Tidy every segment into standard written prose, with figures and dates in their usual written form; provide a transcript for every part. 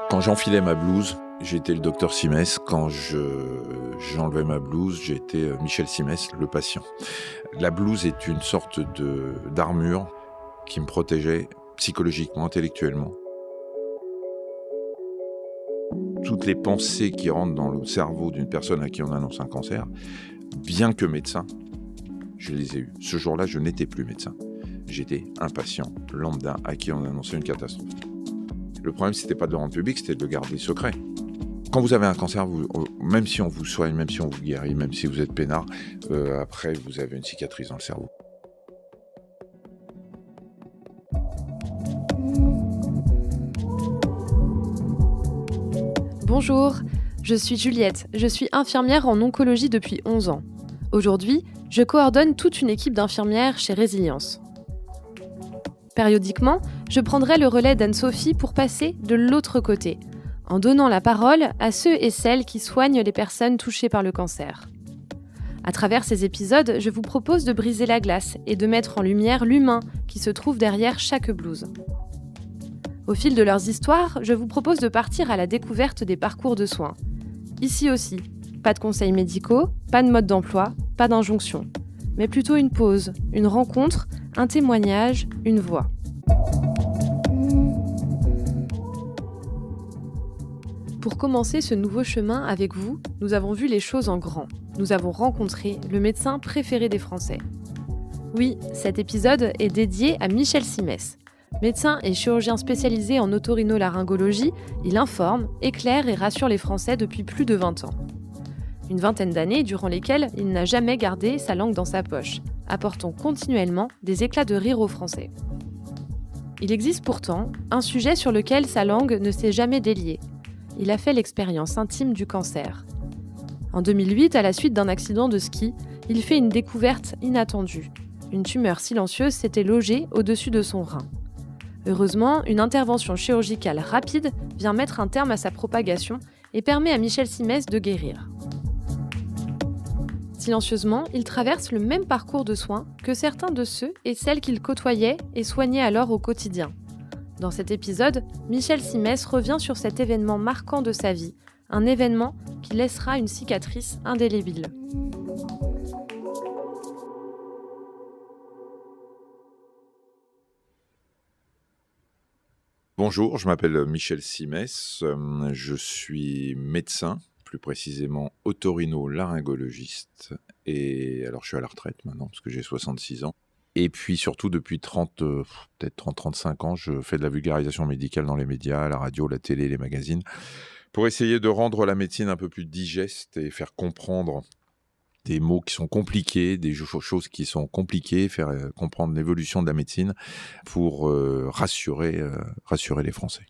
Quand j'enfilais ma blouse, j'étais le docteur Simès. Quand j'enlevais ma blouse, j'étais Michel Simès, le patient. La blouse est une sorte d'armure qui me protégeait psychologiquement, intellectuellement. Toutes les pensées qui rentrent dans le cerveau d'une personne à qui on annonce un cancer, bien que médecin, je les ai eues. Ce jour-là, je n'étais plus médecin. J'étais un patient lambda à qui on annonçait une catastrophe. Le problème, c'était pas de le rendre public, c'était de le garder secret. Quand vous avez un cancer, même si on vous soigne, même si on vous guérit, même si vous êtes peinard, après, vous avez une cicatrice dans le cerveau. Bonjour, je suis Juliette, je suis infirmière en oncologie depuis 11 ans. Aujourd'hui, je coordonne toute une équipe d'infirmières chez Résilience. Périodiquement, je prendrai le relais d'Anne-Sophie pour passer de l'autre côté, en donnant la parole à ceux et celles qui soignent les personnes touchées par le cancer. À travers ces épisodes, je vous propose de briser la glace et de mettre en lumière l'humain qui se trouve derrière chaque blouse. Au fil de leurs histoires, je vous propose de partir à la découverte des parcours de soins. Ici aussi, pas de conseils médicaux, pas de mode d'emploi, pas d'injonction, mais plutôt une pause, une rencontre, un témoignage, une voix. Pour commencer ce nouveau chemin avec vous, nous avons vu les choses en grand. Nous avons rencontré le médecin préféré des Français. Oui, cet épisode est dédié à Michel Simès. Médecin et chirurgien spécialisé en otorhinolaryngologie, il informe, éclaire et rassure les Français depuis plus de 20 ans. Une vingtaine d'années durant lesquelles il n'a jamais gardé sa langue dans sa poche, apportant continuellement des éclats de rire aux Français. Il existe pourtant un sujet sur lequel sa langue ne s'est jamais déliée. Il a fait l'expérience intime du cancer. En 2008, à la suite d'un accident de ski, il fait une découverte inattendue. Une tumeur silencieuse s'était logée au-dessus de son rein. Heureusement, une intervention chirurgicale rapide vient mettre un terme à sa propagation et permet à Michel Simès de guérir. Silencieusement, il traverse le même parcours de soins que certains de ceux et celles qu'il côtoyait et soignait alors au quotidien. Dans cet épisode, Michel Simès revient sur cet événement marquant de sa vie, un événement qui laissera une cicatrice indélébile. Bonjour, je m'appelle Michel Simès, je suis médecin, plus précisément otorhinolaryngologiste, et alors je suis à la retraite maintenant parce que j'ai 66 ans. Et puis surtout depuis peut-être 30-35 ans, je fais de la vulgarisation médicale dans les médias, la radio, la télé, les magazines, pour essayer de rendre la médecine un peu plus digeste et faire comprendre des mots qui sont compliqués, des choses qui sont compliquées, faire comprendre l'évolution de la médecine pour rassurer les Français.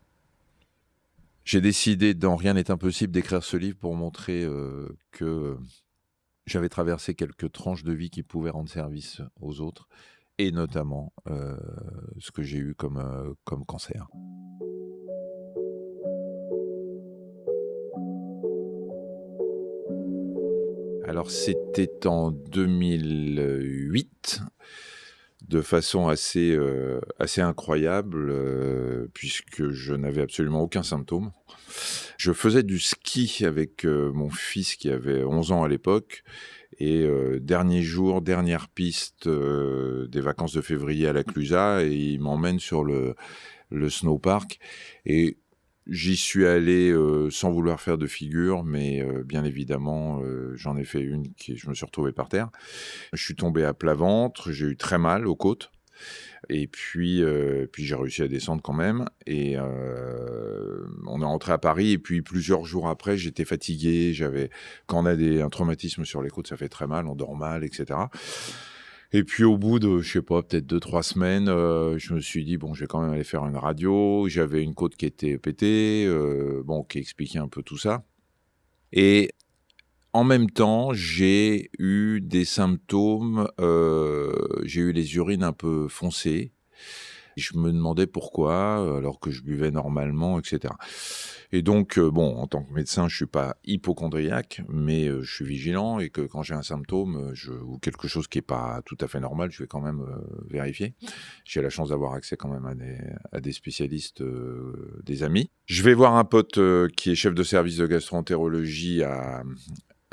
J'ai décidé, dans Rien n'est impossible, d'écrire ce livre pour montrer que j'avais traversé quelques tranches de vie qui pouvaient rendre service aux autres, et notamment ce que j'ai eu comme cancer. Alors c'était en 2008, de façon assez incroyable, puisque je n'avais absolument aucun symptôme. Je faisais du ski avec mon fils qui avait 11 ans à l'époque, et dernier jour, dernière piste des vacances de février à la Clusaz, et il m'emmène sur le snowpark, et j'y suis allé sans vouloir faire de figure, mais bien évidemment, j'en ai fait une je me suis retrouvé par terre. Je suis tombé à plat ventre, j'ai eu très mal aux côtes, et puis j'ai réussi à descendre quand même, et on est rentré à Paris, et puis plusieurs jours après, j'étais fatigué, quand on a un traumatisme sur les côtes, ça fait très mal, on dort mal, etc. Et puis au bout de, je sais pas, peut-être 2-3 semaines, je me suis dit, bon, je vais quand même aller faire une radio. J'avais une côte qui était pétée, qui expliquait un peu tout ça. Et en même temps, j'ai eu des symptômes, j'ai eu les urines un peu foncées. Je me demandais pourquoi, alors que je buvais normalement, etc. Et donc, bon, en tant que médecin, je suis pas hypocondriaque, mais je suis vigilant et que quand j'ai un symptôme, ou quelque chose qui est pas tout à fait normal, je vais quand même vérifier. J'ai la chance d'avoir accès quand même à des spécialistes, des amis. Je vais voir un pote qui est chef de service de gastro-entérologie à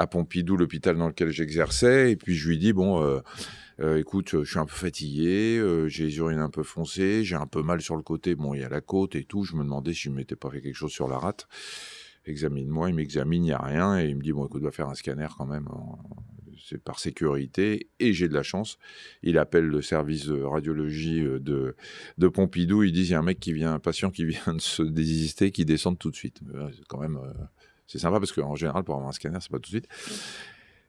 Pompidou, l'hôpital dans lequel j'exerçais, et puis je lui dis bon, écoute, je suis un peu fatigué, j'ai les urines un peu foncées, j'ai un peu mal sur le côté, bon, il y a la côte et tout. Je me demandais si je m'étais pas fait quelque chose sur la rate. Examine-moi, il m'examine, il n'y a rien, et il me dit bon, écoute, va faire un scanner quand même, c'est par sécurité, et j'ai de la chance. Il appelle le service de radiologie de Pompidou, ils disent il y a un patient qui vient de se désister, qui descend tout de suite. C'est quand même. C'est sympa parce qu'en général, pour avoir un scanner, c'est pas tout de suite.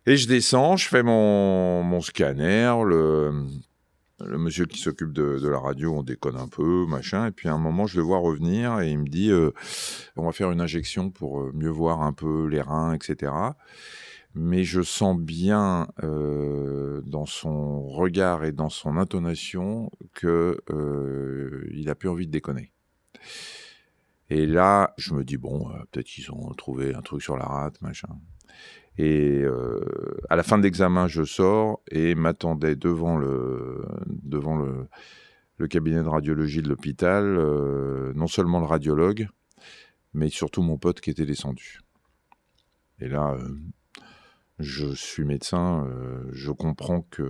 Et je descends, je fais mon scanner, le monsieur qui s'occupe de la radio, on déconne un peu, machin. Et puis à un moment, je le vois revenir et il me dit on va faire une injection pour mieux voir un peu les reins, etc. Mais je sens bien dans son regard et dans son intonation qu'il n'a plus envie de déconner. Et là, je me dis, bon, peut-être qu'ils ont trouvé un truc sur la rate, machin. Et à la fin de l'examen, je sors et m'attendait devant le cabinet de radiologie de l'hôpital, non seulement le radiologue, mais surtout mon pote qui était descendu. Et là, je suis médecin, je comprends qu'il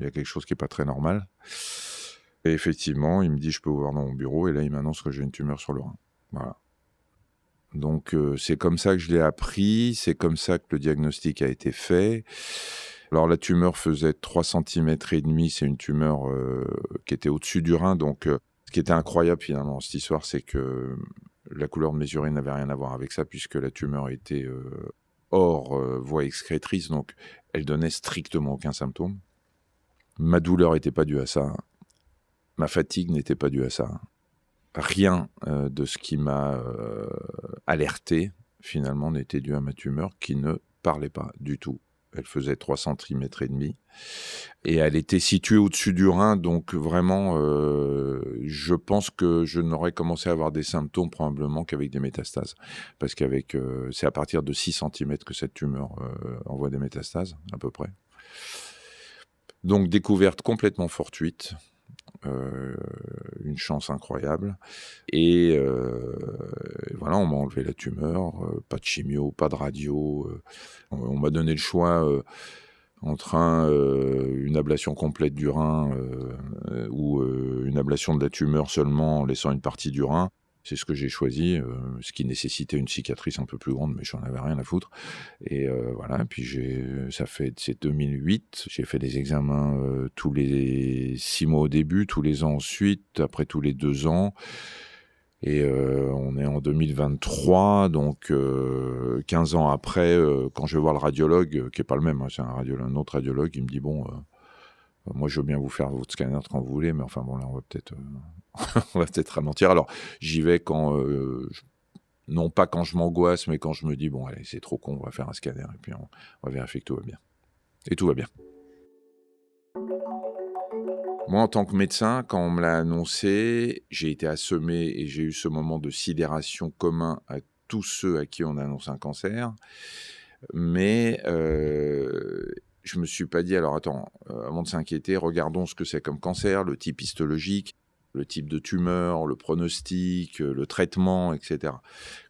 y a quelque chose qui n'est pas très normal. Et effectivement, il me dit, je peux vous voir dans mon bureau, et là, il m'annonce que j'ai une tumeur sur le rein. Voilà. Donc, c'est comme ça que je l'ai appris, c'est comme ça que le diagnostic a été fait. Alors, la tumeur faisait 3 cm et demi, c'est une tumeur qui était au-dessus du rein. Donc, ce qui était incroyable finalement dans cette histoire, c'est que la couleur de mes urines n'avait rien à voir avec ça, puisque la tumeur était hors voie excrétrice, donc elle donnait strictement aucun symptôme. Ma douleur n'était pas due à ça. Ma fatigue n'était pas due à ça. Rien de ce qui m'a alerté, finalement, n'était dû à ma tumeur qui ne parlait pas du tout. Elle faisait 3 cm et demi et elle était située au-dessus du rein, donc vraiment, je pense que je n'aurais commencé à avoir des symptômes probablement qu'avec des métastases. Parce qu'avec, c'est à partir de 6 cm que cette tumeur envoie des métastases, à peu près. Donc découverte complètement fortuite. Une chance incroyable. Et voilà, on m'a enlevé la tumeur, pas de chimio, pas de radio. On m'a donné le choix entre une ablation complète du rein ou une ablation de la tumeur seulement en laissant une partie du rein. C'est ce que j'ai choisi, ce qui nécessitait une cicatrice un peu plus grande, mais j'en avais rien à foutre. Et voilà, puis c'est 2008, j'ai fait des examens tous les 6 mois au début, tous les ans ensuite, après tous les 2 ans. Et on est en 2023, donc 15 ans après, quand je vais voir le radiologue, qui n'est pas le même, hein, c'est un autre radiologue, il me dit, bon, moi je veux bien vous faire votre scanner quand vous voulez, mais enfin bon, là on va peut-être on va peut-être ralentir. Alors j'y vais quand, non pas quand je m'angoisse, mais quand je me dis, bon allez, c'est trop con, on va faire un scanner, et puis on va vérifier que tout va bien. Et tout va bien. Moi, en tant que médecin, quand on me l'a annoncé, j'ai été assommé et j'ai eu ce moment de sidération commun à tous ceux à qui on annonce un cancer. Mais je me suis pas dit, alors attends, avant de s'inquiéter, regardons ce que c'est comme cancer, le type histologique, le type de tumeur, le pronostic, le traitement, etc.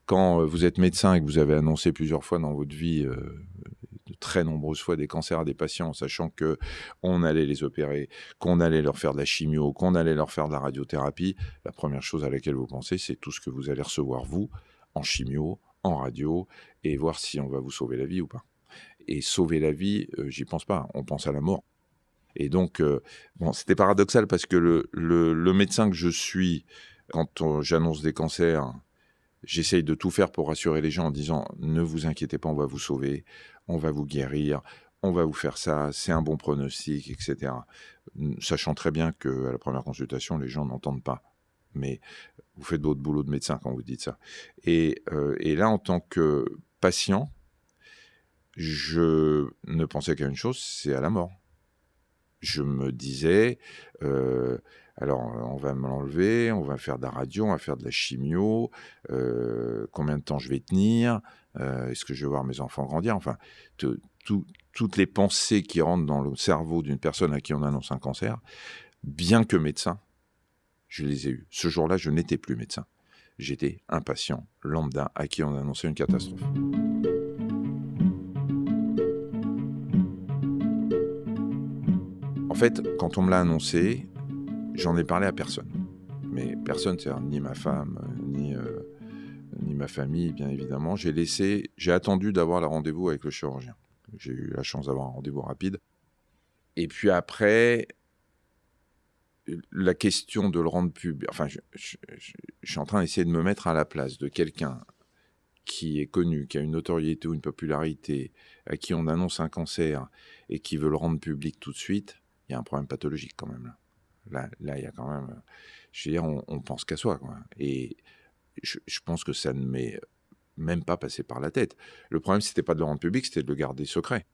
Quand vous êtes médecin et que vous avez annoncé plusieurs fois dans votre vie, de très nombreuses fois, des cancers à des patients, en sachant qu'on allait les opérer, qu'on allait leur faire de la chimio, qu'on allait leur faire de la radiothérapie, la première chose à laquelle vous pensez, c'est tout ce que vous allez recevoir, vous, en chimio, en radio, et voir si on va vous sauver la vie ou pas. Et sauver la vie, j'y pense pas, on pense à la mort. Et donc, bon, c'était paradoxal parce que le médecin que je suis, quand j'annonce des cancers, j'essaye de tout faire pour rassurer les gens en disant « Ne vous inquiétez pas, on va vous sauver, on va vous guérir, on va vous faire ça, c'est un bon pronostic, etc. » Sachant très bien qu'à la première consultation, les gens n'entendent pas. Mais vous faites votre boulot de médecin quand vous dites ça. Et là, en tant que patient, je ne pensais qu'à une chose, c'est à la mort. Je me disais, Alors, on va me l'enlever, on va faire de la radio, on va faire de la chimio, combien de temps je vais tenir, est-ce que je vais voir mes enfants grandir? Enfin, te tout toutes les pensées qui rentrent dans le cerveau d'une personne à qui on annonce un cancer, bien que médecin, je les ai eues. Ce jour-là, je n'étais plus médecin. J'étais un patient lambda à qui on annonçait une catastrophe. En fait, quand on me l'a annoncé, j'en ai parlé à personne. Mais personne, c'est-à-dire ni ma femme, ni ma famille, bien évidemment. J'ai attendu d'avoir le rendez-vous avec le chirurgien. J'ai eu la chance d'avoir un rendez-vous rapide. Et puis après, la question de le rendre public... Enfin, je suis en train d'essayer de me mettre à la place de quelqu'un qui est connu, qui a une notoriété ou une popularité, à qui on annonce un cancer et qui veut le rendre public tout de suite. Il y a un problème pathologique quand même. Là, il y a quand même... Je veux dire, on pense qu'à soi, quoi. Et je pense que ça ne m'est même pas passé par la tête. Le problème, c'était pas de le rendre public, c'était de le garder secret.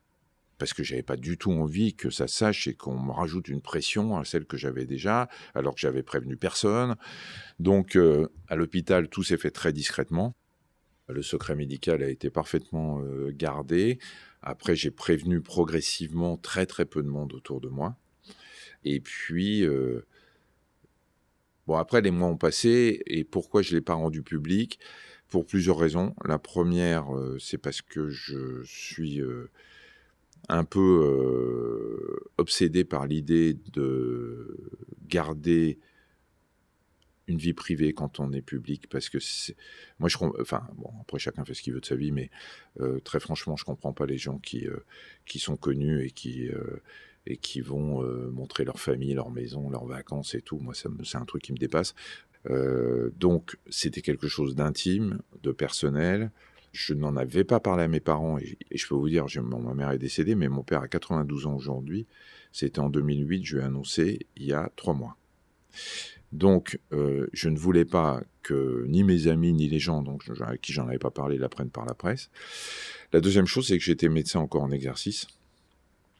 Parce que j'avais pas du tout envie que ça sache et qu'on me rajoute une pression à celle que j'avais déjà, alors que j'avais prévenu personne. Donc, à l'hôpital, tout s'est fait très discrètement. Le secret médical a été parfaitement gardé. Après, j'ai prévenu progressivement très très peu de monde autour de moi. Et puis, bon, après, les mois ont passé. Et pourquoi je ne l'ai pas rendu public? Pour plusieurs raisons. La première, c'est parce que je suis un peu obsédé par l'idée de garder une vie privée quand on est public, parce que moi, enfin, bon, après, chacun fait ce qu'il veut de sa vie, mais très franchement, je ne comprends pas les gens qui sont connus et qui vont montrer leur famille, leur maison, leurs vacances et tout. Moi, c'est un truc qui me dépasse. Donc, c'était quelque chose d'intime, de personnel. Je n'en avais pas parlé à mes parents, et je peux vous dire, ma mère est décédée, mais mon père a 92 ans aujourd'hui. C'était en 2008, je lui ai annoncé il y a 3 mois. Donc, je ne voulais pas que ni mes amis, ni les gens à qui j'en avais pas parlé l'apprennent par la presse. La deuxième chose, c'est que j'étais médecin encore en exercice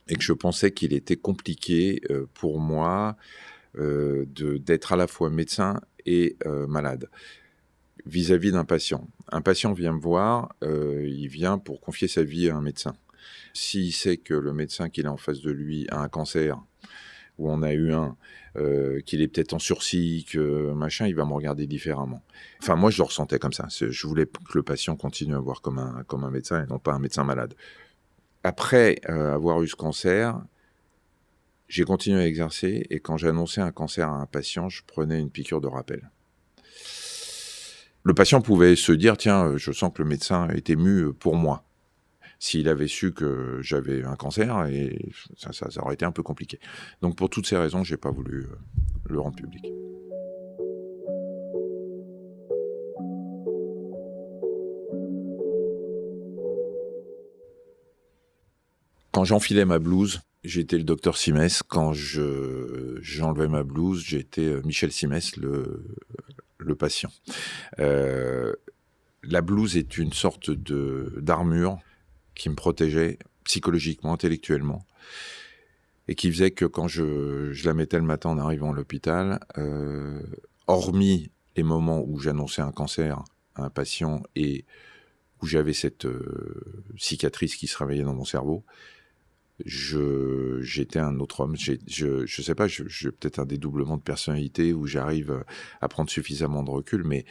et que je pensais qu'il était compliqué pour moi d'être à la fois médecin et malade vis-à-vis d'un patient. Un patient vient me voir, il vient pour confier sa vie à un médecin. S'il sait que le médecin qu'il a en face de lui a un cancer, ou on a eu qu'il est peut-être en sursis, que machin, il va me regarder différemment. Enfin, moi, je le ressentais comme ça. Je voulais que le patient continue à voir comme un médecin et non pas un médecin malade. Après avoir eu ce cancer, j'ai continué à exercer, et quand j'annonçais un cancer à un patient, je prenais une piqûre de rappel. Le patient pouvait se dire, tiens, je sens que le médecin est ému pour moi. S'il avait su que j'avais un cancer, et ça aurait été un peu compliqué. Donc pour toutes ces raisons, je n'ai pas voulu le rendre public. Quand j'enfilais ma blouse, j'étais le docteur Simès. Quand j'enlevais ma blouse, j'étais Michel Simès, le patient. La blouse est une sorte d'armure qui me protégeait psychologiquement, intellectuellement, et qui faisait que quand je la mettais le matin en arrivant à l'hôpital, hormis les moments où j'annonçais un cancer à un patient et où j'avais cette cicatrice qui se réveillait dans mon cerveau, j'étais un autre homme. Je sais pas, j'ai peut-être un dédoublement de personnalité où j'arrive à prendre suffisamment de recul, mais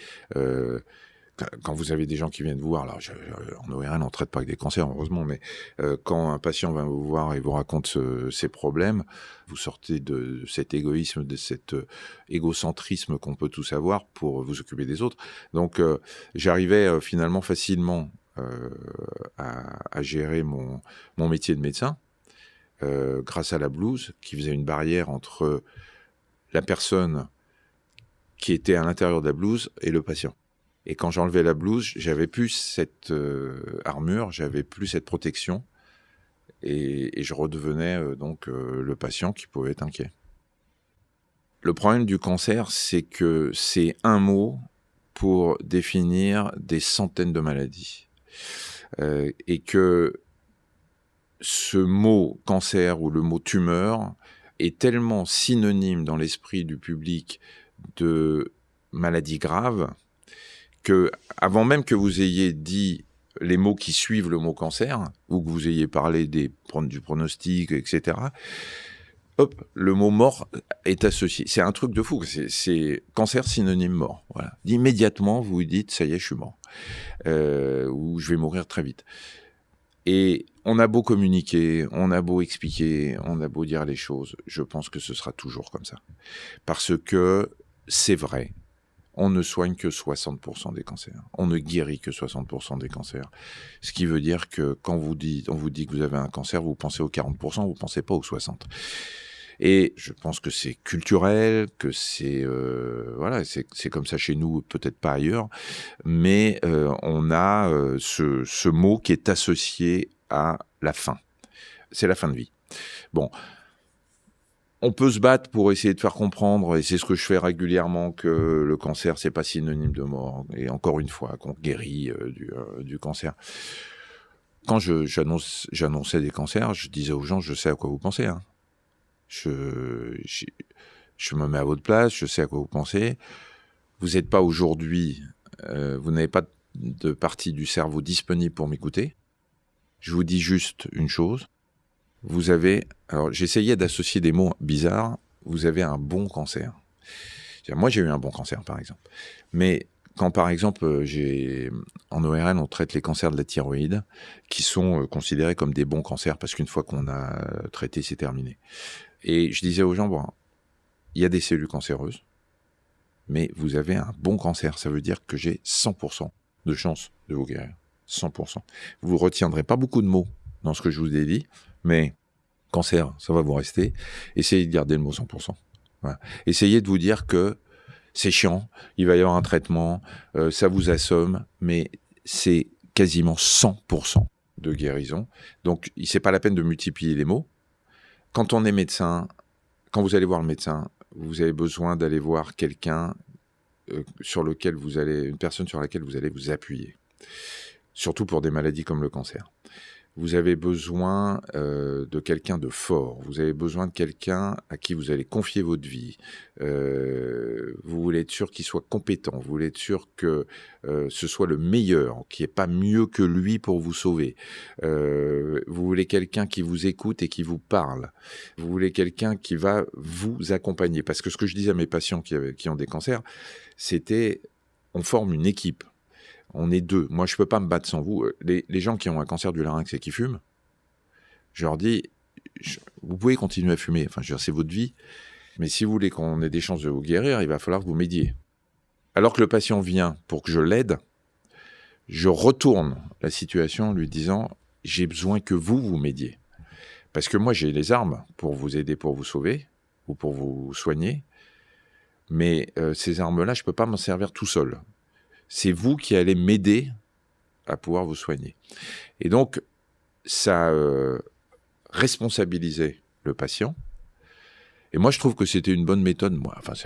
quand vous avez des gens qui viennent vous voir, alors en ORL, on ne traite pas avec des cancers, heureusement, mais quand un patient va vous voir et vous raconte ses problèmes, vous sortez de cet égoïsme, de cet égocentrisme qu'on peut tous avoir pour vous occuper des autres. Donc, j'arrivais finalement facilement à gérer mon métier de médecin grâce à la blouse qui faisait une barrière entre la personne qui était à l'intérieur de la blouse et le patient. Et quand j'enlevais la blouse, j'avais plus cette armure, j'avais plus cette protection, et je redevenais le patient qui pouvait être inquiet. Le problème du cancer, c'est que c'est un mot pour définir des centaines de maladies. Et que ce mot cancer ou le mot tumeur est tellement synonyme dans l'esprit du public de maladie grave que, avant même que vous ayez dit les mots qui suivent le mot cancer, ou que vous ayez parlé du pronostic, etc., hop, le mot mort est associé. C'est un truc de fou. C'est cancer synonyme mort. Voilà. Immédiatement, vous vous dites, ça y est, je suis mort. Ou je vais mourir très vite. Et on a beau communiquer, on a beau expliquer, on a beau dire les choses, je pense que ce sera toujours comme ça. Parce que c'est vrai, on ne soigne que 60% des cancers. On ne guérit que 60% des cancers. Ce qui veut dire que quand on vous dit que vous avez un cancer, vous pensez aux 40%, vous ne pensez pas aux 60%. Et je pense que c'est culturel, que c'est voilà, c'est comme ça chez nous, peut-être pas ailleurs, mais on a ce mot qui est associé à la fin. C'est la fin de vie. Bon, on peut se battre pour essayer de faire comprendre, et c'est ce que je fais régulièrement, que le cancer, c'est pas synonyme de mort. Et encore une fois, qu'on guérit du cancer. Quand j'annonçais des cancers, je disais aux gens, je sais à quoi vous pensez. Hein. Je me mets à votre place, je sais à quoi vous pensez. Vous n'êtes pas aujourd'hui, vous n'avez pas de partie du cerveau disponible pour m'écouter. Je vous dis juste une chose. Vous avez, alors j'essayais d'associer des mots bizarres, vous avez un bon cancer. Moi, j'ai eu un bon cancer, par exemple. Mais quand, par exemple, en ORL, on traite les cancers de la thyroïde, qui sont considérés comme des bons cancers, parce qu'une fois qu'on a traité, c'est terminé. Et je disais aux gens, bon, il y a des cellules cancéreuses, mais vous avez un bon cancer. Ça veut dire que j'ai 100% de chance de vous guérir. 100%. Vous ne retiendrez pas beaucoup de mots dans ce que je vous ai dit, mais cancer, ça va vous rester. Essayez de garder le mot 100%. Voilà. Essayez de vous dire que c'est chiant, il va y avoir un traitement, ça vous assomme, mais c'est quasiment 100% de guérison. Donc, c'est pas la peine de multiplier les mots. Quand on est médecin, quand vous allez voir le médecin, vous avez besoin d'aller voir quelqu'un une personne sur laquelle vous allez vous appuyer. Surtout pour des maladies comme le cancer. Vous avez besoin de quelqu'un de fort. Vous avez besoin de quelqu'un à qui vous allez confier votre vie. Vous voulez être sûr qu'il soit compétent. Vous voulez être sûr que ce soit le meilleur, qu'il n'y ait pas mieux que lui pour vous sauver. Vous voulez quelqu'un qui vous écoute et qui vous parle. Vous voulez quelqu'un qui va vous accompagner. Parce que ce que je disais à mes patients qui ont des cancers, c'était on forme une équipe. On est deux. Moi, je ne peux pas me battre sans vous. Les gens qui ont un cancer du larynx et qui fument, je leur dis, vous pouvez continuer à fumer. Enfin, je veux dire, c'est votre vie. Mais si vous voulez qu'on ait des chances de vous guérir, il va falloir que vous m'aidiez. Alors que le patient vient pour que je l'aide, je retourne la situation en lui disant, j'ai besoin que vous m'aidiez. Parce que moi, j'ai les armes pour vous aider, pour vous sauver ou pour vous soigner. Mais ces armes-là, je ne peux pas m'en servir tout seul. C'est vous qui allez m'aider à pouvoir vous soigner. Et donc, ça responsabilisait le patient. Et moi, je trouve que c'était une bonne méthode.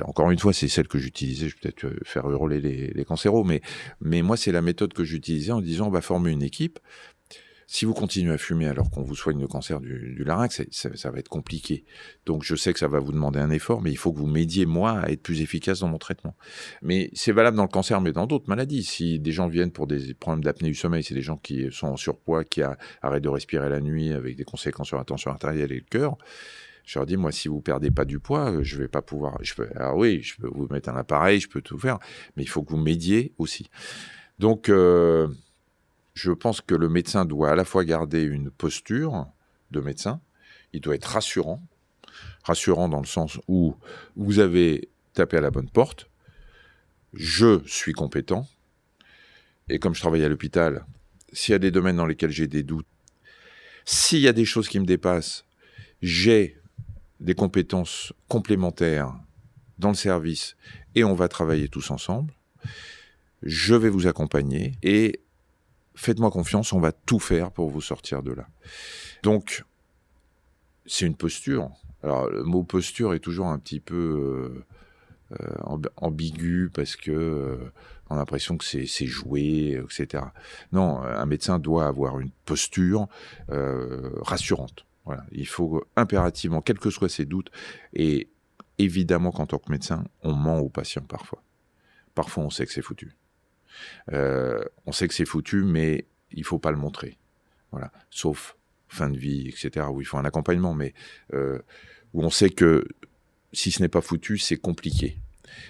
Encore une fois, c'est celle que j'utilisais. Je vais peut-être faire hurler les cancéros, mais moi, c'est la méthode que j'utilisais en disant, on va former une équipe. Si vous continuez à fumer alors qu'on vous soigne le cancer du larynx, ça va être compliqué. Donc, je sais que ça va vous demander un effort, mais il faut que vous m'aidiez, moi, à être plus efficace dans mon traitement. Mais c'est valable dans le cancer, mais dans d'autres maladies. Si des gens viennent pour des problèmes d'apnée du sommeil, c'est des gens qui sont en surpoids, qui arrêtent de respirer la nuit avec des conséquences sur la tension artérielle et le cœur, je leur dis, moi, si vous ne perdez pas du poids, je ne vais pas pouvoir... Alors oui, je peux vous mettre un appareil, je peux tout faire, mais il faut que vous m'aidiez aussi. Donc... je pense que le médecin doit à la fois garder une posture de médecin, il doit être rassurant dans le sens où vous avez tapé à la bonne porte, je suis compétent, et comme je travaille à l'hôpital, s'il y a des domaines dans lesquels j'ai des doutes, s'il y a des choses qui me dépassent, j'ai des compétences complémentaires dans le service, et on va travailler tous ensemble, je vais vous accompagner, et faites-moi confiance, on va tout faire pour vous sortir de là. Donc, c'est une posture. Alors, le mot posture est toujours un petit peu ambigu parce que on a l'impression que c'est joué, etc. Non, un médecin doit avoir une posture rassurante. Voilà, il faut impérativement, quels que soient ses doutes, et évidemment qu'en tant que médecin, on ment aux patients parfois. Parfois, on sait que c'est foutu. On sait que c'est foutu, mais il ne faut pas le montrer. Voilà. Sauf fin de vie, etc., où il faut un accompagnement, mais où on sait que si ce n'est pas foutu, c'est compliqué.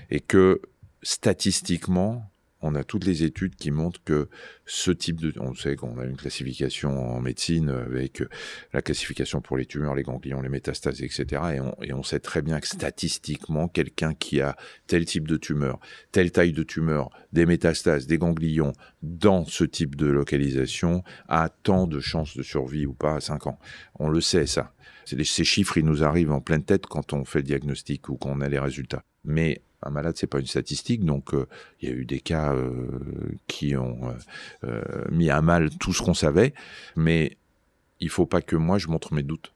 Et que statistiquement, on a toutes les études qui montrent que ce type de... On sait qu'on a une classification en médecine avec la classification pour les tumeurs, les ganglions, les métastases, etc. Et on sait très bien que statistiquement, quelqu'un qui a tel type de tumeur, telle taille de tumeur, des métastases, des ganglions, dans ce type de localisation, a tant de chances de survie ou pas à 5 ans. On le sait, ça. Ces chiffres, ils nous arrivent en pleine tête quand on fait le diagnostic ou qu'on a les résultats. Mais un malade, c'est pas une statistique, donc il y a eu des cas qui ont mis à mal tout ce qu'on savait, mais il faut pas que moi je montre mes doutes,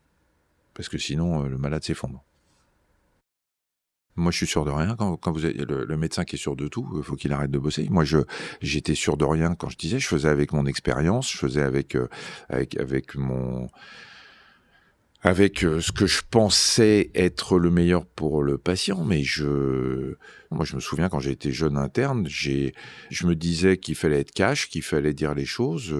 parce que sinon le malade s'effondre. Moi, je suis sûr de rien. Quand vous avez le médecin qui est sûr de tout, il faut qu'il arrête de bosser. Moi, j'étais sûr de rien quand je disais. Je faisais avec mon expérience, je faisais avec ce que je pensais être le meilleur pour le patient, mais moi je me souviens quand j'ai été jeune interne, je me disais qu'il fallait être cash, qu'il fallait dire les choses.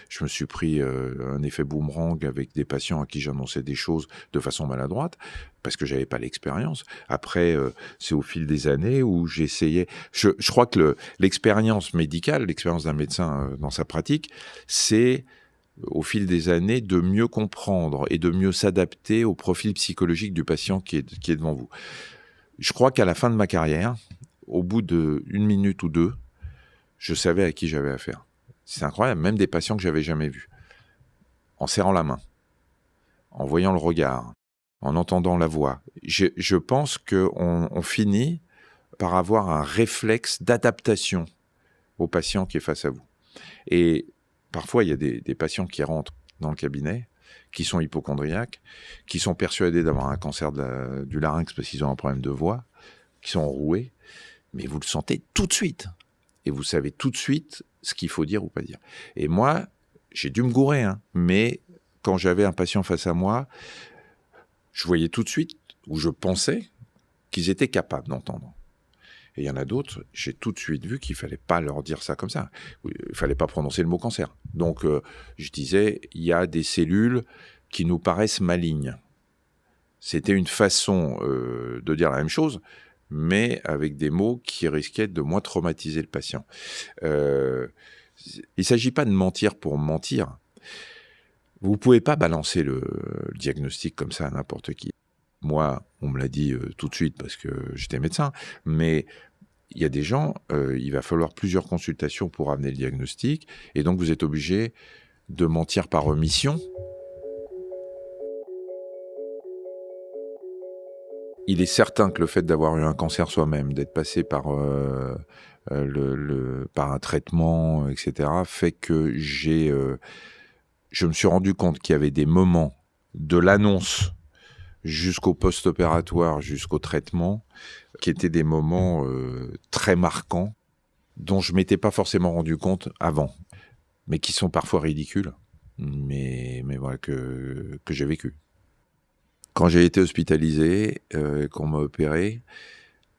Je me suis pris un effet boomerang avec des patients à qui j'annonçais des choses de façon maladroite, parce que j'avais pas l'expérience. Après, c'est au fil des années où j'essayais... Je crois que l'expérience médicale, l'expérience d'un médecin dans sa pratique, c'est... au fil des années, de mieux comprendre et de mieux s'adapter au profil psychologique du patient qui est devant vous. Je crois qu'à la fin de ma carrière, au bout d'une minute ou deux, je savais à qui j'avais affaire. C'est incroyable, même des patients que j'avais jamais vus. En serrant la main, en voyant le regard, en entendant la voix. Je pense qu'on finit par avoir un réflexe d'adaptation au patient qui est face à vous. Et parfois, il y a des patients qui rentrent dans le cabinet, qui sont hypocondriaques, qui sont persuadés d'avoir un cancer du larynx parce qu'ils ont un problème de voix, qui sont enroués, mais vous le sentez tout de suite. Et vous savez tout de suite ce qu'il faut dire ou pas dire. Et moi, j'ai dû me gourer, mais quand j'avais un patient face à moi, je voyais tout de suite, ou je pensais, qu'ils étaient capables d'entendre. Et il y en a d'autres, j'ai tout de suite vu qu'il ne fallait pas leur dire ça comme ça. Il ne fallait pas prononcer le mot cancer. Donc, je disais, il y a des cellules qui nous paraissent malignes. C'était une façon de dire la même chose, mais avec des mots qui risquaient de moins traumatiser le patient. Il ne s'agit pas de mentir pour mentir. Vous ne pouvez pas balancer le diagnostic comme ça à n'importe qui. Moi, on me l'a dit tout de suite parce que j'étais médecin, mais il y a des gens, il va falloir plusieurs consultations pour amener le diagnostic, et donc vous êtes obligé de mentir par omission. Il est certain que le fait d'avoir eu un cancer soi-même, d'être passé par par un traitement, etc., fait que je me suis rendu compte qu'il y avait des moments de l'annonce jusqu'au post-opératoire, jusqu'au traitement, qui étaient des moments très marquants, dont je ne m'étais pas forcément rendu compte avant, mais qui sont parfois ridicules, mais voilà, que j'ai vécu. Quand j'ai été hospitalisé, qu'on m'a opéré,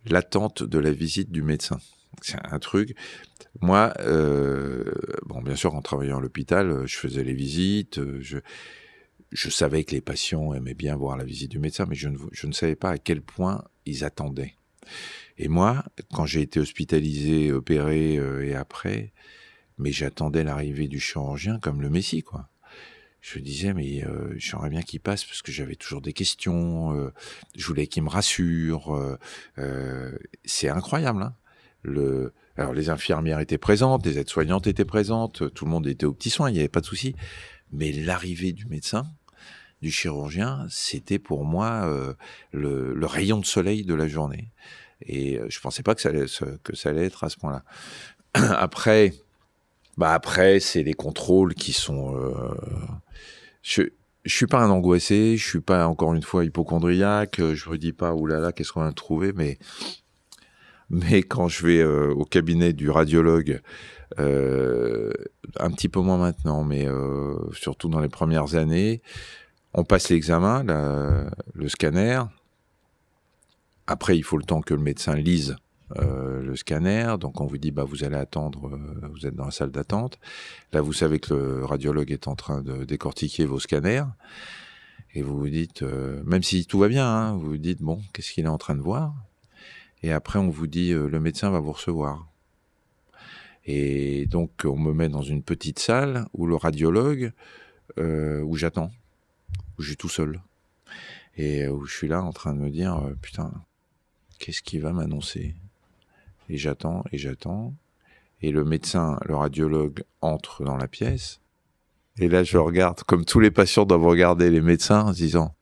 l'attente de la visite du médecin, c'est un truc... Moi, bien sûr, en travaillant à l'hôpital, je faisais les visites, je savais que les patients aimaient bien voir la visite du médecin, mais je ne savais pas à quel point ils attendaient. Et moi, quand j'ai été hospitalisé, opéré et après, mais j'attendais l'arrivée du chirurgien comme le Messie, quoi. Je me disais, mais j'aimerais bien qu'il passe parce que j'avais toujours des questions, je voulais qu'il me rassure. C'est incroyable, hein. Alors, les infirmières étaient présentes, les aides-soignantes étaient présentes, tout le monde était aux petits soins, il n'y avait pas de souci. Mais l'arrivée du médecin, du chirurgien, c'était pour moi le rayon de soleil de la journée. Et je ne pensais pas que ça allait être à ce point-là. Après, c'est les contrôles qui sont... Je suis pas un angoissé, je suis pas, encore une fois, hypochondriaque, je me dis pas, oulala, qu'est-ce qu'on a trouvé, mais quand je vais au cabinet du radiologue, un petit peu moins maintenant, mais surtout dans les premières années, On passe l'examen, le scanner. Après, il faut le temps que le médecin lise le scanner. Donc, on vous dit, vous allez attendre, vous êtes dans la salle d'attente. Là, vous savez que le radiologue est en train de décortiquer vos scanners. Et vous vous dites, même si tout va bien, hein, vous vous dites, bon, qu'est-ce qu'il est en train de voir ? Et après, on vous dit, le médecin va vous recevoir. Et donc, on me met dans une petite salle où le radiologue, où j'attends, où je suis tout seul. Et où je suis là en train de me dire, putain, qu'est-ce qu'il va m'annoncer ? Et j'attends, et j'attends. Et le médecin, le radiologue, entre dans la pièce. Et là, je regarde, comme tous les patients doivent regarder les médecins, en se disant,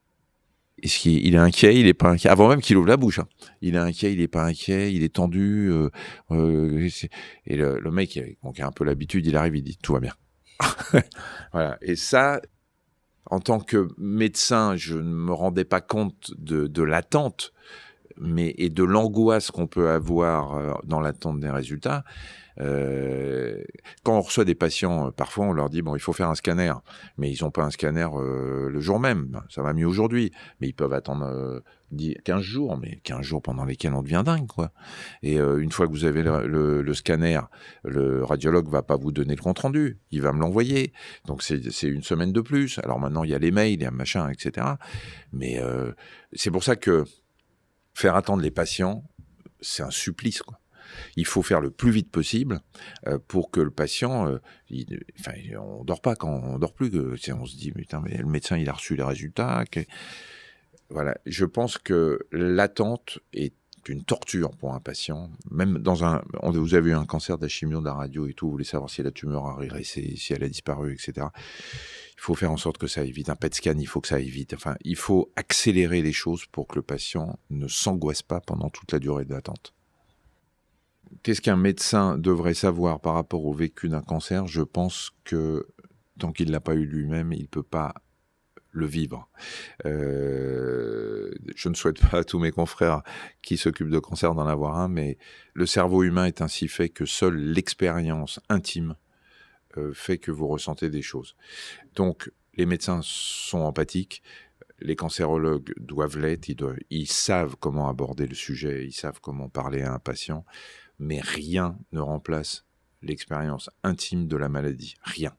est-ce qu'il est inquiet, il est pas inquiet ? Avant même qu'il ouvre la bouche. Hein. Il est inquiet, il est pas inquiet, il est tendu. Et le mec, qui a un peu l'habitude, il arrive, il dit, tout va bien. Voilà. Et ça, en tant que médecin, je ne me rendais pas compte de l'attente, et de l'angoisse qu'on peut avoir dans l'attente des résultats. Quand on reçoit des patients, parfois on leur dit il faut faire un scanner, mais ils n'ont pas un scanner le jour même. Ça va mieux aujourd'hui, mais ils peuvent attendre 15 jours, mais 15 jours pendant lesquels on devient dingue, quoi. Et une fois que vous avez le scanner, le radiologue va pas vous donner le compte rendu, il va me l'envoyer. Donc c'est une semaine de plus. Alors maintenant il y a les mails, il y a machin, etc. Mais c'est pour ça que faire attendre les patients, c'est un supplice, quoi. Il faut faire le plus vite possible pour que le patient, on dort pas quand on dort plus. On se dit, putain, mais le médecin, il a reçu les résultats. Voilà. Je pense que l'attente est une torture pour un patient. Même vous avez eu un cancer de la chimio, de la radio et tout, vous voulez savoir si la tumeur a régressé, si elle a disparu, etc. Il faut faire en sorte que ça aille vite. Un PET scan, il faut que ça aille vite. Enfin, il faut accélérer les choses pour que le patient ne s'angoisse pas pendant toute la durée de l'attente. Qu'est-ce qu'un médecin devrait savoir par rapport au vécu d'un cancer ? Je pense que tant qu'il ne l'a pas eu lui-même, il ne peut pas le vivre. Je ne souhaite pas à tous mes confrères qui s'occupent de cancer d'en avoir un, mais le cerveau humain est ainsi fait que seule l'expérience intime fait que vous ressentez des choses. Donc, les médecins sont empathiques, les cancérologues doivent l'être, ils savent comment aborder le sujet, ils savent comment parler à un patient, mais rien ne remplace l'expérience intime de la maladie. Rien.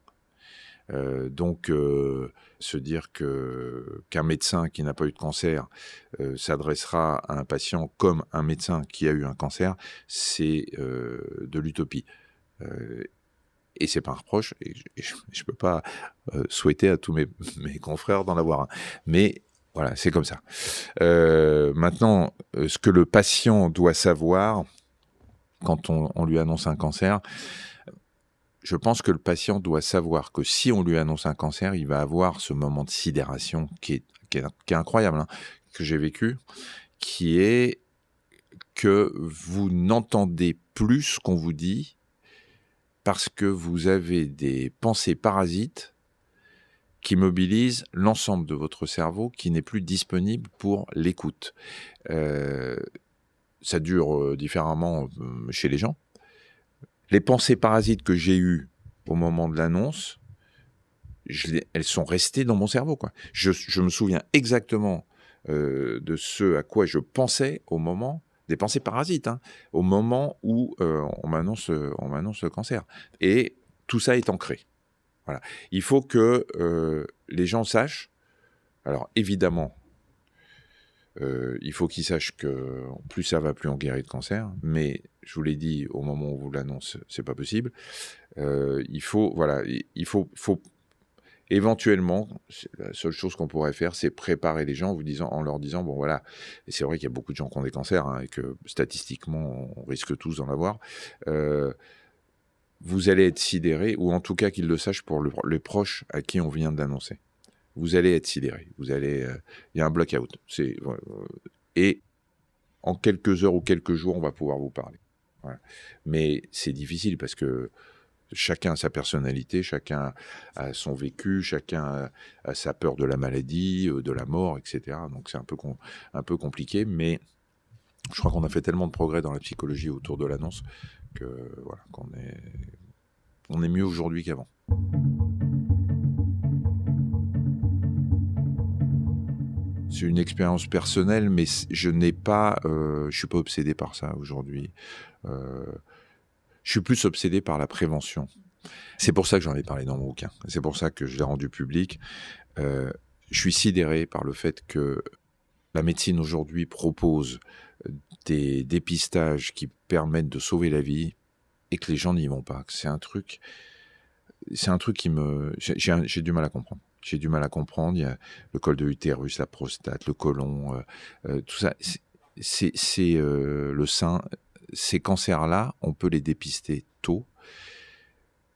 Donc, se dire qu'un médecin qui n'a pas eu de cancer s'adressera à un patient comme un médecin qui a eu un cancer, c'est de l'utopie. Et c'est pas un reproche, et je peux pas souhaiter à tous mes confrères d'en avoir un. Mais voilà, c'est comme ça. Maintenant, ce que le patient doit savoir quand on lui annonce un cancer, je pense que le patient doit savoir que si on lui annonce un cancer, il va avoir ce moment de sidération qui est incroyable, hein, que j'ai vécu, qui est que vous n'entendez plus ce qu'on vous dit parce que vous avez des pensées parasites qui mobilisent l'ensemble de votre cerveau qui n'est plus disponible pour l'écoute. Ça dure différemment chez les gens. Les pensées parasites que j'ai eues au moment de l'annonce, elles sont restées dans mon cerveau, quoi. Je me souviens exactement de ce à quoi je pensais au moment, des pensées parasites, hein, au moment où on m'annonce le cancer. Et tout ça est ancré. Voilà. Il faut que les gens sachent, alors évidemment, il faut qu'ils sachent que plus ça va, plus on guérit de cancer, mais je vous l'ai dit, au moment où on vous l'annonce, c'est pas possible. Il faut éventuellement, la seule chose qu'on pourrait faire, c'est préparer les gens en leur disant, bon voilà, et c'est vrai qu'il y a beaucoup de gens qui ont des cancers, hein, et que statistiquement, on risque tous d'en avoir. Vous allez être sidérés, ou en tout cas qu'ils le sachent pour les proches à qui on vient d'annoncer. Vous allez être sidérés. Il y a un blackout. Et en quelques heures ou quelques jours, on va pouvoir vous parler. Voilà. Mais c'est difficile parce que chacun a sa personnalité, chacun a son vécu, chacun a sa peur de la maladie, de la mort, etc. Donc c'est un peu compliqué, mais je crois qu'on a fait tellement de progrès dans la psychologie autour de l'annonce que voilà, on est mieux aujourd'hui qu'avant. C'est une expérience personnelle, mais je suis pas obsédé par ça aujourd'hui. Euh, je suis plus obsédé par la prévention. C'est pour ça que j'en ai parlé dans mon bouquin. C'est pour ça que je l'ai rendu public. Je suis sidéré par le fait que la médecine aujourd'hui propose des dépistages qui permettent de sauver la vie et que les gens n'y vont pas. C'est un truc qui me... J'ai du mal à comprendre. J'ai du mal à comprendre. Il y a le col de l'utérus, la prostate, le côlon, tout ça. C'est le sein. Ces cancers-là, on peut les dépister tôt.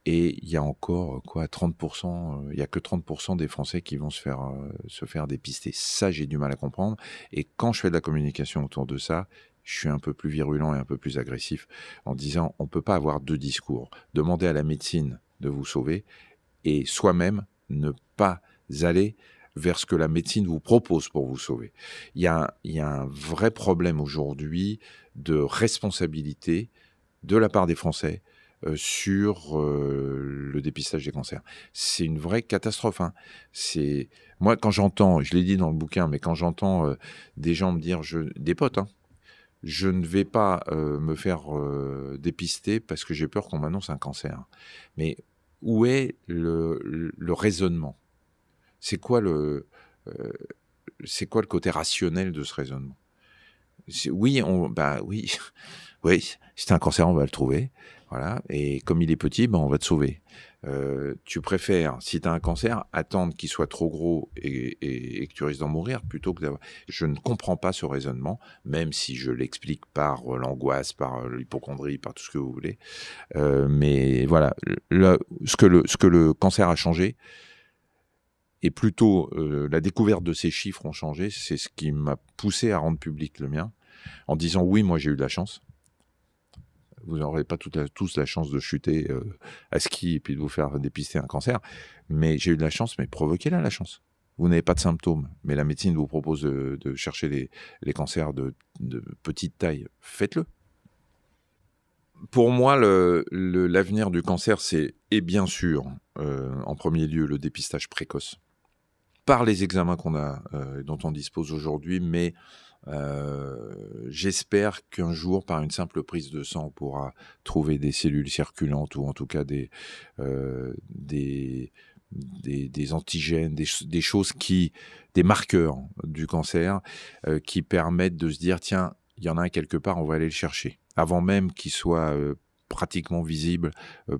Et il y a encore, 30%, il y a que 30% des Français qui vont se faire dépister. Ça, j'ai du mal à comprendre. Et quand je fais de la communication autour de ça, je suis un peu plus virulent et un peu plus agressif en disant, on ne peut pas avoir deux discours. Demander à la médecine de vous sauver et soi-même ne pas aller vers ce que la médecine vous propose pour vous sauver. Il y a un vrai problème aujourd'hui de responsabilité de la part des Français sur le dépistage des cancers. C'est une vraie catastrophe. Moi, quand j'entends, je l'ai dit dans le bouquin, mais quand j'entends des gens me dire, des potes, je ne vais pas me faire dépister parce que j'ai peur qu'on m'annonce un cancer. Mais où est le raisonnement ? C'est quoi le côté rationnel de ce raisonnement ? Oui, oui, si t'as un cancer, on va le trouver. Voilà. Et comme il est petit, on va te sauver. Tu préfères, si tu as un cancer, attendre qu'il soit trop gros et que tu risques d'en mourir plutôt que d'avoir... Je ne comprends pas ce raisonnement, même si je l'explique par l'angoisse, par l'hypocondrie, par tout ce que vous voulez. Mais voilà, ce que le cancer a changé, et plutôt la découverte de ces chiffres ont changé, c'est ce qui m'a poussé à rendre public le mien, en disant oui, moi j'ai eu de la chance. Vous n'aurez pas tous la chance de chuter à ski et puis de vous faire dépister un cancer, mais j'ai eu de la chance, mais provoquez-la la chance. Vous n'avez pas de symptômes, mais la médecine vous propose de chercher les cancers de petite taille. Faites-le. Pour moi, l'avenir du cancer, c'est, et bien sûr, en premier lieu, le dépistage précoce. Par les examens dont on dispose aujourd'hui, mais j'espère qu'un jour, par une simple prise de sang, on pourra trouver des cellules circulantes ou en tout cas des antigènes, des choses des marqueurs du cancer qui permettent de se dire tiens, il y en a un quelque part, on va aller le chercher avant même qu'il soit pratiquement visible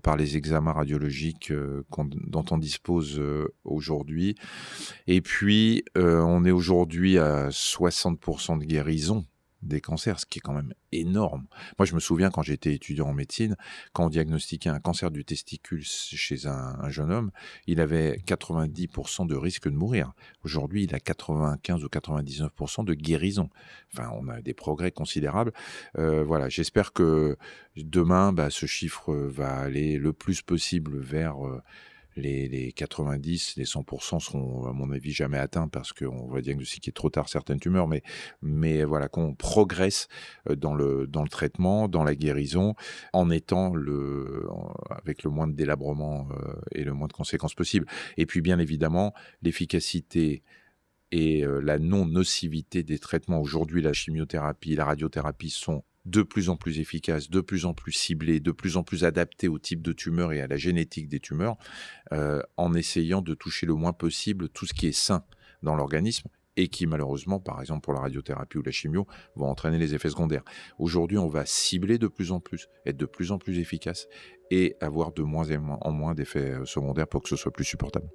par les examens radiologiques dont on dispose aujourd'hui. Et puis, on est aujourd'hui à 60% de guérison des cancers, ce qui est quand même énorme. Moi, je me souviens quand j'étais étudiant en médecine, quand on diagnostiquait un cancer du testicule chez un jeune homme, il avait 90% de risque de mourir. Aujourd'hui, il a 95 ou 99% de guérison. Enfin, on a des progrès considérables. Voilà, j'espère que demain, ce chiffre va aller le plus possible vers... Les 90, les 100% seront, à mon avis, jamais atteints parce qu'on va diagnostiquer trop tard certaines tumeurs, mais voilà, qu'on progresse dans le traitement, dans la guérison, en étant avec le moins de délabrement et le moins de conséquences possibles. Et puis, bien évidemment, l'efficacité et la non-nocivité des traitements. Aujourd'hui, la chimiothérapie, la radiothérapie sont de plus en plus efficaces, de plus en plus ciblées, de plus en plus adaptées au type de tumeur et à la génétique des tumeurs, en essayant de toucher le moins possible tout ce qui est sain dans l'organisme et qui, malheureusement, par exemple pour la radiothérapie ou la chimio, vont entraîner les effets secondaires. Aujourd'hui, on va cibler de plus en plus, être de plus en plus efficace et avoir de moins en moins d'effets secondaires pour que ce soit plus supportable.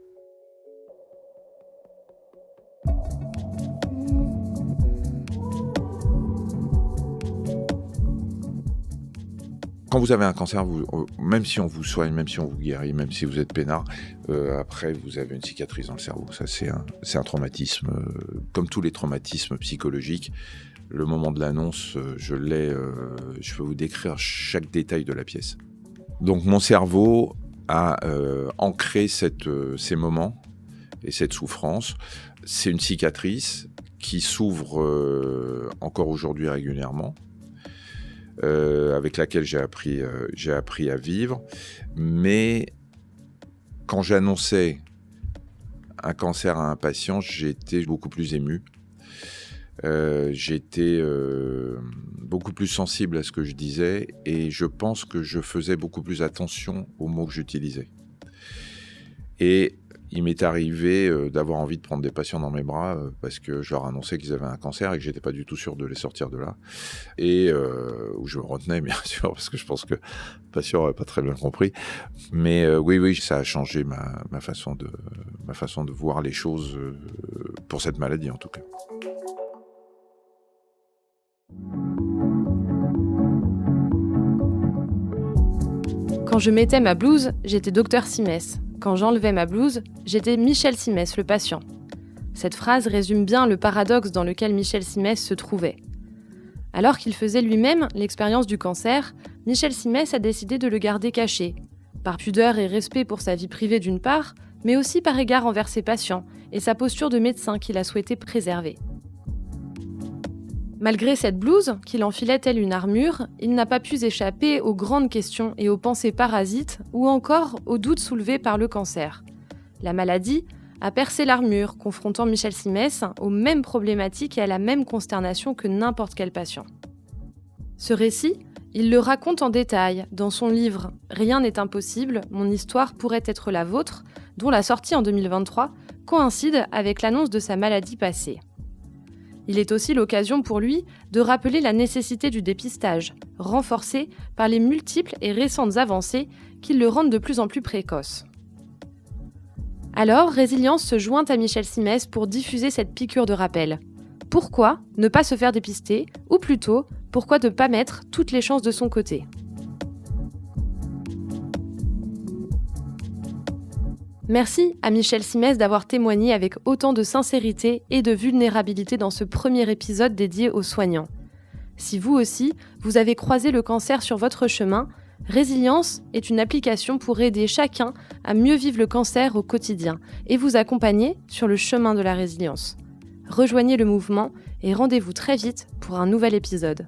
Quand vous avez un cancer, même si on vous soigne, même si on vous guérit, même si vous êtes peinard, après vous avez une cicatrice dans le cerveau. Ça, c'est un traumatisme, comme tous les traumatismes psychologiques. Le moment de l'annonce, je peux vous décrire chaque détail de la pièce. Donc mon cerveau a ancré ces moments et cette souffrance. C'est une cicatrice qui s'ouvre encore aujourd'hui régulièrement. Avec laquelle j'ai appris à vivre. Mais quand j'annonçais un cancer à un patient, j'étais beaucoup plus ému J'étais beaucoup plus sensible à ce que je disais et je pense que je faisais beaucoup plus attention aux mots que j'utilisais. Et il m'est arrivé d'avoir envie de prendre des patients dans mes bras parce que je leur annonçais qu'ils avaient un cancer et que j'étais pas du tout sûr de les sortir de là. Et où je me retenais, bien sûr, parce que je pense que le patient n'aurait pas très bien compris. Mais oui, ça a changé ma façon de voir les choses pour cette maladie, en tout cas. Quand je mettais ma blouse, j'étais Dr Simès. Quand j'enlevais ma blouse, j'étais Michel Simès, le patient. Cette phrase résume bien le paradoxe dans lequel Michel Simès se trouvait. Alors qu'il faisait lui-même l'expérience du cancer, Michel Simès a décidé de le garder caché, par pudeur et respect pour sa vie privée d'une part, mais aussi par égard envers ses patients et sa posture de médecin qu'il a souhaité préserver. Malgré cette blouse, qu'il enfilait telle une armure, il n'a pas pu échapper aux grandes questions et aux pensées parasites, ou encore aux doutes soulevés par le cancer. La maladie a percé l'armure, confrontant Michel Simès aux mêmes problématiques et à la même consternation que n'importe quel patient. Ce récit, il le raconte en détail dans son livre « Rien n'est impossible, mon histoire pourrait être la vôtre », dont la sortie en 2023 coïncide avec l'annonce de sa maladie passée. Il est aussi l'occasion pour lui de rappeler la nécessité du dépistage, renforcée par les multiples et récentes avancées qui le rendent de plus en plus précoce. Alors, Résilience se joint à Michel Simès pour diffuser cette piqûre de rappel. Pourquoi ne pas se faire dépister, ou plutôt, pourquoi ne pas mettre toutes les chances de son côté ? Merci à Michel Simès d'avoir témoigné avec autant de sincérité et de vulnérabilité dans ce premier épisode dédié aux soignants. Si vous aussi, vous avez croisé le cancer sur votre chemin, Résilience est une application pour aider chacun à mieux vivre le cancer au quotidien et vous accompagner sur le chemin de la résilience. Rejoignez le mouvement et rendez-vous très vite pour un nouvel épisode.